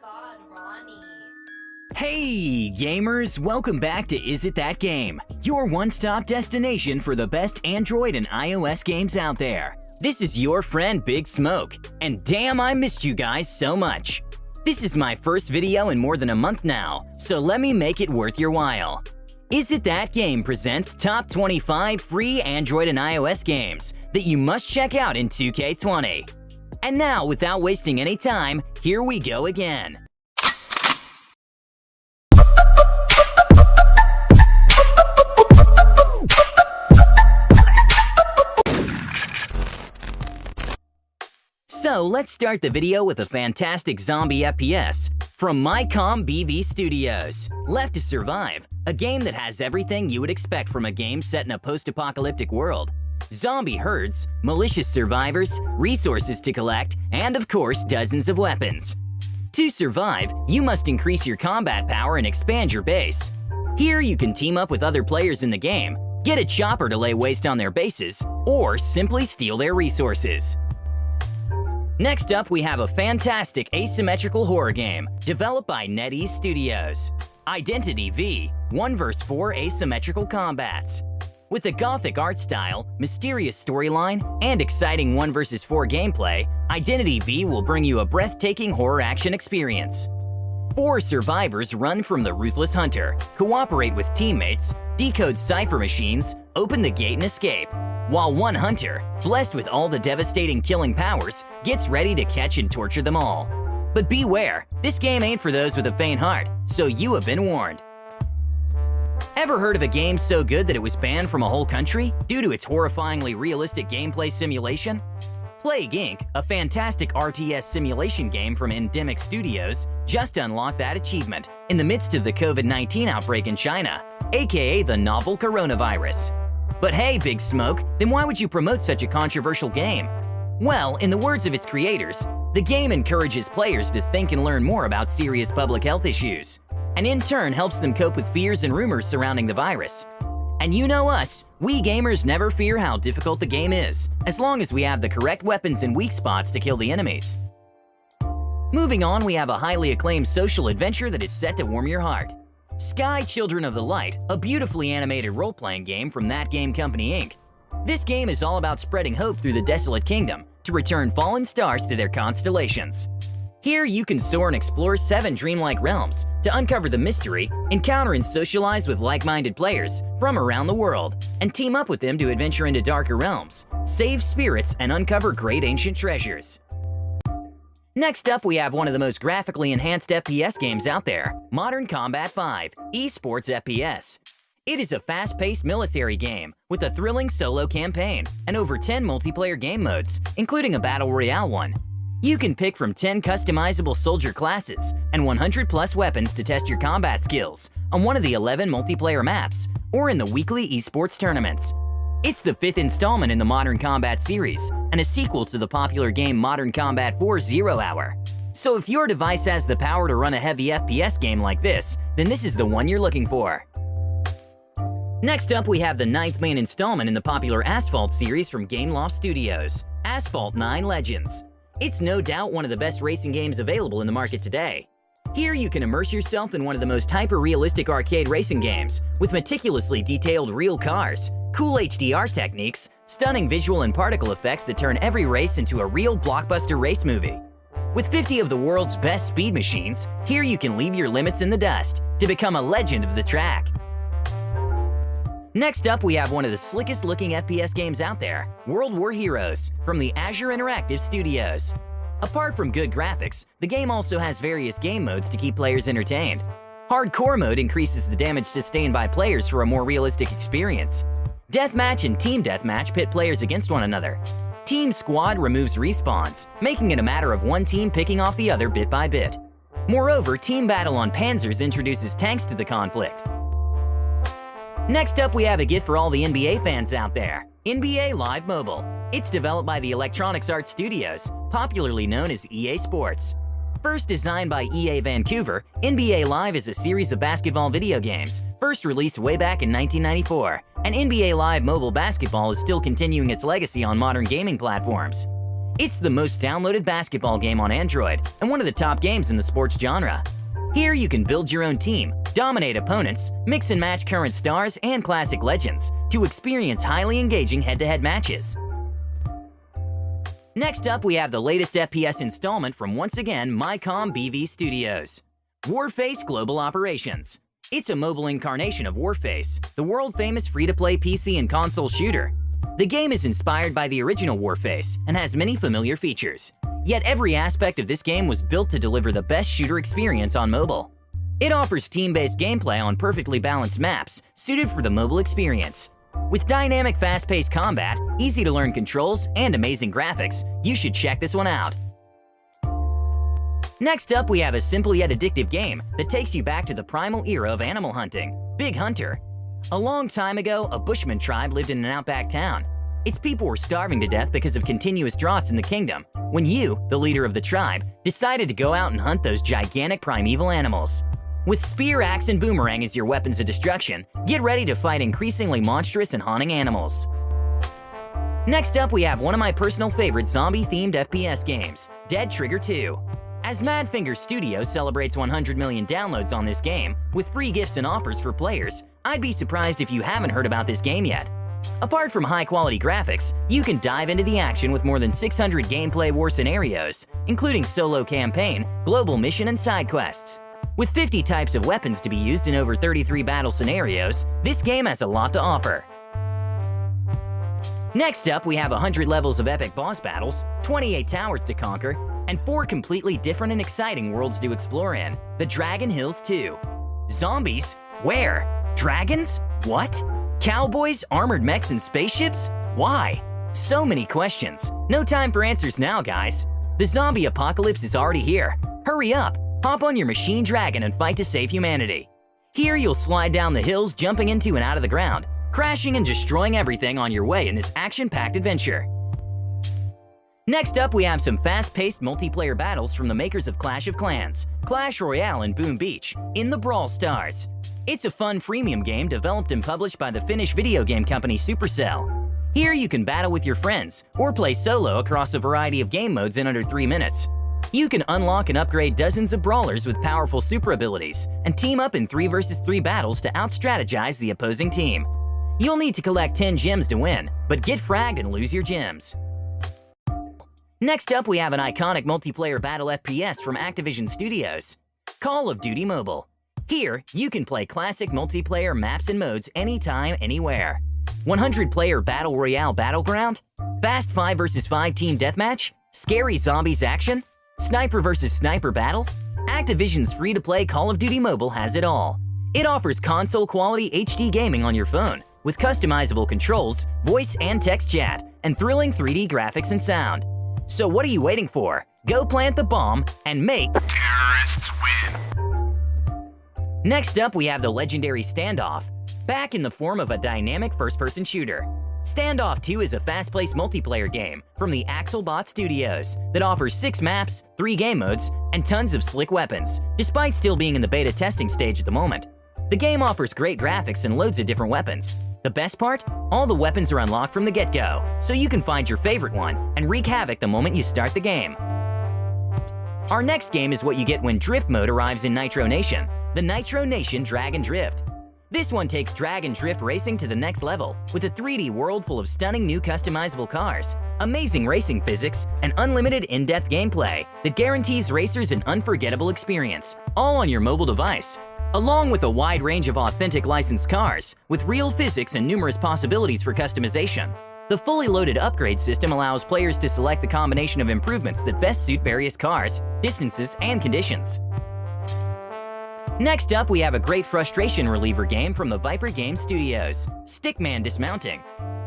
God, Ronnie. Hey gamers, welcome back to Is It That Game, your one-stop destination for the best Android and iOS games out there. This is your friend Big Smoke, and damn I missed you guys so much. This is my first video in more than a month now, so let me make it worth your while. Is It That Game presents top 25 free Android and iOS games that you must check out in 2K20. And now, without wasting any time, here we go again. So let's start the video with a fantastic zombie FPS from MyCom BV Studios. Left to Survive, a game that has everything you would expect from a game set in a post-apocalyptic world. Zombie herds, malicious survivors, resources to collect, and of course dozens of weapons. To survive, you must increase your combat power and expand your base. Here you can team up with other players in the game, get a chopper to lay waste on their bases, or simply steal their resources. Next up, we have a fantastic asymmetrical horror game developed by NetEase Studios. Identity V, 1 vs 4 asymmetrical combats. With a gothic art style, mysterious storyline, and exciting 1 vs 4 gameplay, Identity V will bring you a breathtaking horror action experience. 4 survivors run from the ruthless hunter, cooperate with teammates, decode cipher machines, open the gate and escape, while 1 hunter, blessed with all the devastating killing powers, gets ready to catch and torture them all. But beware, this game ain't for those with a faint heart, so you have been warned. Ever heard of a game so good that it was banned from a whole country due to its horrifyingly realistic gameplay simulation? Play Gink, a fantastic RTS simulation game from Endemic Studios, just unlocked that achievement in the midst of the COVID-19 outbreak in China, aka the novel coronavirus. But hey, Big Smoke, then why would you promote such a controversial game? Well, in the words of its creators, the game encourages players to think and learn more about serious public health issues, and in turn helps them cope with fears and rumors surrounding the virus. And you know us, we gamers never fear how difficult the game is, as long as we have the correct weapons and weak spots to kill the enemies. Moving on, we have a highly acclaimed social adventure that is set to warm your heart. Sky Children of the Light, a beautifully animated role-playing game from That Game Company Inc. This game is all about spreading hope through the desolate kingdom to return fallen stars to their constellations. Here you can soar and explore 7 dreamlike realms to uncover the mystery, encounter and socialize with like-minded players from around the world, and team up with them to adventure into darker realms, save spirits, and uncover great ancient treasures. Next up, we have one of the most graphically enhanced FPS games out there, Modern Combat 5 Esports FPS. It is a fast-paced military game with a thrilling solo campaign and over 10 multiplayer game modes, including a Battle Royale one. You can pick from 10 customizable soldier classes and 100+ weapons to test your combat skills on one of the 11 multiplayer maps or in the weekly esports tournaments. It's the 5th installment in the Modern Combat series and a sequel to the popular game Modern Combat 4 Zero Hour. So if your device has the power to run a heavy FPS game like this, then this is the one you're looking for. Next up, we have the 9th main installment in the popular Asphalt series from Gameloft Studios, Asphalt 9 Legends. It's no doubt one of the best racing games available in the market today. Here you can immerse yourself in one of the most hyper-realistic arcade racing games with meticulously detailed real cars, cool HDR techniques, stunning visual and particle effects that turn every race into a real blockbuster race movie. With 50 of the world's best speed machines, here you can leave your limits in the dust to become a legend of the track. Next up, we have one of the slickest looking FPS games out there, World War Heroes from the Azure Interactive Studios. Apart from good graphics, the game also has various game modes to keep players entertained. Hardcore mode increases the damage sustained by players for a more realistic experience. Deathmatch and Team Deathmatch pit players against one another. Team Squad removes respawns, making it a matter of one team picking off the other bit by bit. Moreover, Team Battle on Panzers introduces tanks to the conflict. Next up, we have a gift for all the NBA fans out there, NBA Live Mobile. It's developed by the Electronics Arts Studios, popularly known as EA Sports. First designed by EA Vancouver, NBA Live is a series of basketball video games, first released way back in 1994, and NBA Live Mobile Basketball is still continuing its legacy on modern gaming platforms. It's the most downloaded basketball game on Android and one of the top games in the sports genre. Here you can build your own team, dominate opponents, mix and match current stars and classic legends to experience highly engaging head-to-head matches. Next up, we have the latest FPS installment from once again MyCom BV Studios, Warface Global Operations. It's a mobile incarnation of Warface, the world-famous free-to-play PC and console shooter. The game is inspired by the original Warface and has many familiar features. Yet every aspect of this game was built to deliver the best shooter experience on mobile. It offers team-based gameplay on perfectly balanced maps, suited for the mobile experience. With dynamic, fast-paced combat, easy-to-learn controls, and amazing graphics, you should check this one out. Next up, we have a simple yet addictive game that takes you back to the primal era of animal hunting, Big Hunter. A long time ago, a Bushman tribe lived in an outback town. Its people were starving to death because of continuous droughts in the kingdom, when you, the leader of the tribe, decided to go out and hunt those gigantic primeval animals. With spear, axe, and boomerang as your weapons of destruction, get ready to fight increasingly monstrous and haunting animals. Next up, we have one of my personal favorite zombie-themed FPS games, Dead Trigger 2. As Madfinger Studios celebrates 100 million downloads on this game, with free gifts and offers for players, I'd be surprised if you haven't heard about this game yet. Apart from high-quality graphics, you can dive into the action with more than 600 gameplay war scenarios, including solo campaign, global mission, and side quests. With 50 types of weapons to be used in over 33 battle scenarios, this game has a lot to offer. Next up, we have 100 levels of epic boss battles, 28 towers to conquer, and 4 completely different and exciting worlds to explore in, the Dragon Hills 2. Zombies? Where? Dragons? What? Cowboys, armored mechs, and spaceships? Why? So many questions. No time for answers now, guys. The zombie apocalypse is already here. Hurry up! Hop on your machine dragon and fight to save humanity. Here you'll slide down the hills, jumping into and out of the ground, crashing and destroying everything on your way in this action-packed adventure. Next up, we have some fast-paced multiplayer battles from the makers of Clash of Clans, Clash Royale, and Boom Beach in the Brawl Stars. It's a fun freemium game developed and published by the Finnish video game company Supercell. Here you can battle with your friends or play solo across a variety of game modes in under 3 minutes. You can unlock and upgrade dozens of brawlers with powerful super abilities and team up in 3 vs 3 battles to out-strategize the opposing team. You'll need to collect 10 gems to win, but get fragged and lose your gems. Next up, we have an iconic multiplayer battle FPS from Activision Studios, Call of Duty Mobile. Here, you can play classic multiplayer maps and modes anytime, anywhere. 100-player Battle Royale Battleground? Fast 5 vs 5 team deathmatch? Scary zombies action? Sniper vs sniper battle? Activision's free-to-play Call of Duty Mobile has it all. It offers console-quality HD gaming on your phone, with customizable controls, voice and text chat, and thrilling 3D graphics and sound. So what are you waiting for? Go plant the bomb and make terrorists win! Next up, we have the legendary Standoff, back in the form of a dynamic first-person shooter. Standoff II is a fast-paced multiplayer game from the Asphalt Studios that offers 6 maps, 3 game modes, and tons of slick weapons, despite still being in the beta testing stage at the moment. The game offers great graphics and loads of different weapons. The best part? All the weapons are unlocked from the get-go, so you can find your favorite one and wreak havoc the moment you start the game. Our next game is what you get when Drift Mode arrives in Nitro Nation, the Nitro Nation Dragon Drift. This one takes drag and drift racing to the next level with a 3D world full of stunning new customizable cars, amazing racing physics, and unlimited in-depth gameplay that guarantees racers an unforgettable experience, all on your mobile device. Along with a wide range of authentic licensed cars with real physics and numerous possibilities for customization. The fully loaded upgrade system allows players to select the combination of improvements that best suit various cars, distances, and conditions. Next up, we have a great frustration reliever game from the Viper Game Studios, Stickman Dismounting.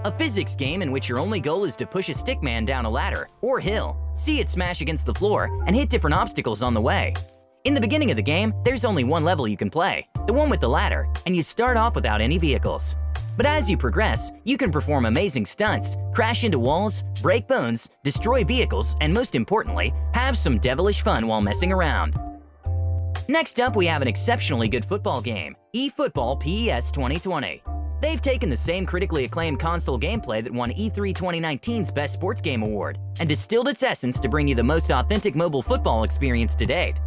A physics game in which your only goal is to push a stickman down a ladder or hill, see it smash against the floor, and hit different obstacles on the way. In the beginning of the game, there's only one level you can play, the one with the ladder, and you start off without any vehicles. But as you progress, you can perform amazing stunts, crash into walls, break bones, destroy vehicles, and most importantly, have some devilish fun while messing around. Next up, we have an exceptionally good football game, eFootball PES 2020. They've taken the same critically acclaimed console gameplay that won E3 2019's Best Sports Game Award and distilled its essence to bring you the most authentic mobile football experience to date.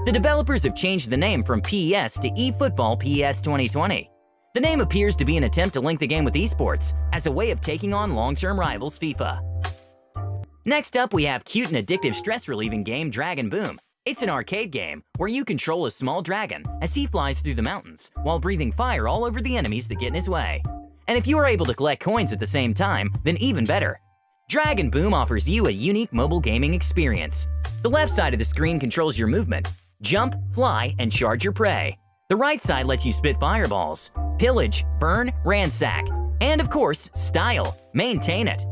The developers have changed the name from PES to eFootball PES 2020. The name appears to be an attempt to link the game with esports as a way of taking on long-term rivals FIFA. Next up, we have cute and addictive stress-relieving game Dragon Boom. It's an arcade game where you control a small dragon as he flies through the mountains while breathing fire all over the enemies that get in his way. And if you are able to collect coins at the same time, then even better. Dragon Boom offers you a unique mobile gaming experience. The left side of the screen controls your movement, jump, fly, and charge your prey. The right side lets you spit fireballs, pillage, burn, ransack, and of course, style, maintain it.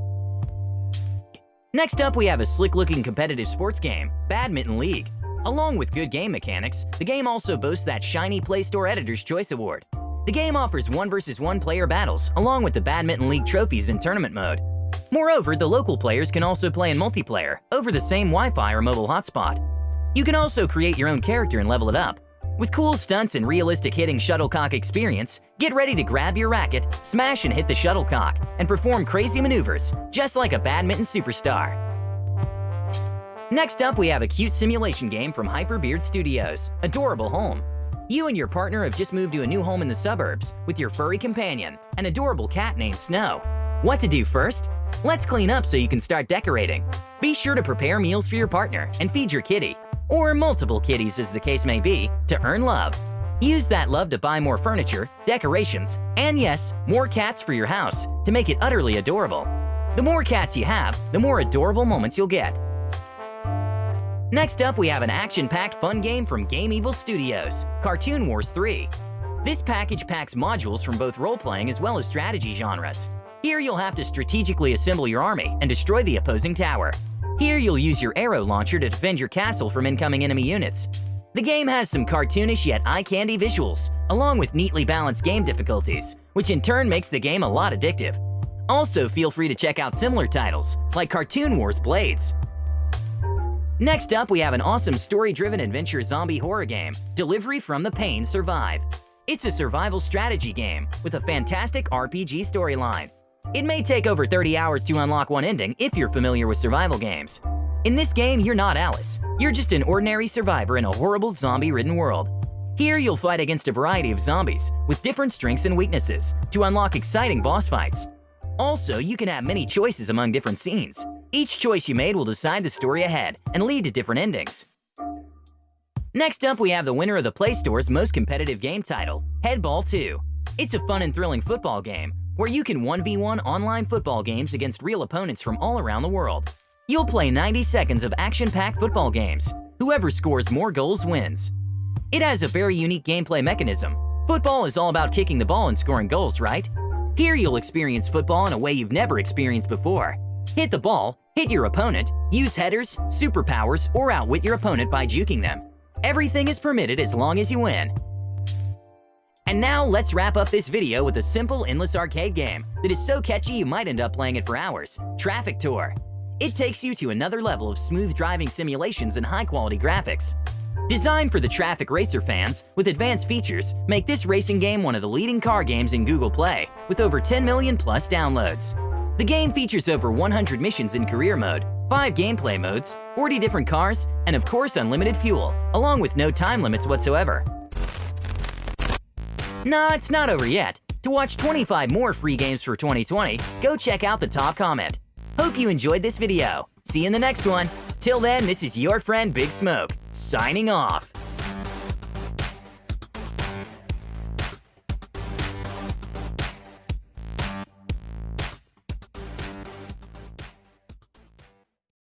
Next up, we have a slick-looking competitive sports game, Badminton League. Along with good game mechanics, the game also boasts that shiny Play Store Editor's Choice Award. The game offers 1-versus-1 player battles, along with the Badminton League trophies in tournament mode. Moreover, the local players can also play in multiplayer over the same Wi-Fi or mobile hotspot. You can also create your own character and level it up. With cool stunts and realistic hitting shuttlecock experience, get ready to grab your racket, smash and hit the shuttlecock, and perform crazy maneuvers, just like a badminton superstar. Next up, we have a cute simulation game from Hyperbeard Studios, Adorable Home. You and your partner have just moved to a new home in the suburbs with your furry companion, an adorable cat named Snow. What to do first? Let's clean up so you can start decorating. Be sure to prepare meals for your partner and feed your kitty, or multiple kitties as the case may be, to earn love. Use that love to buy more furniture, decorations, and yes, more cats for your house to make it utterly adorable. The more cats you have, the more adorable moments you'll get. Next up, we have an action-packed fun game from Game Evil Studios, Cartoon Wars 3. This package packs modules from both role-playing as well as strategy genres. Here you'll have to strategically assemble your army and destroy the opposing tower. Here you'll use your arrow launcher to defend your castle from incoming enemy units. The game has some cartoonish yet eye-candy visuals, along with neatly balanced game difficulties, which in turn makes the game a lot addictive. Also, feel free to check out similar titles, like Cartoon Wars Blades. Next up, we have an awesome story-driven adventure zombie horror game, Delivery from the Pain Survive. It's a survival strategy game with a fantastic RPG storyline. It may take over 30 hours to unlock one ending if you're familiar with survival games. In this game, you're not Alice. You're just an ordinary survivor in a horrible zombie-ridden world. Here you'll fight against a variety of zombies with different strengths and weaknesses to unlock exciting boss fights. Also, you can have many choices among different scenes. Each choice you made will decide the story ahead and lead to different endings. Next up, we have the winner of the Play Store's most competitive game title, Headball 2. It's a fun and thrilling football game where you can 1v1 online football games against real opponents from all around the world. You'll play 90 seconds of action-packed football games. Whoever scores more goals wins. It has a very unique gameplay mechanism. Football is all about kicking the ball and scoring goals, right? Here you'll experience football in a way you've never experienced before. Hit the ball, hit your opponent, use headers, superpowers, or outwit your opponent by juking them. Everything is permitted as long as you win. And now let's wrap up this video with a simple endless arcade game that is so catchy you might end up playing it for hours, Traffic Tour. It takes you to another level of smooth driving simulations and high-quality graphics. Designed for the traffic racer fans, with advanced features, make this racing game one of the leading car games in Google Play, with over 10 million plus downloads. The game features over 100 missions in career mode, 5 gameplay modes, 40 different cars, and of course unlimited fuel, along with no time limits whatsoever. Nah, it's not over yet. To watch 25 more free games for 2020, go check out the top comment. Hope you enjoyed this video. See you in the next one. Till then, this is your friend Big Smoke, signing off.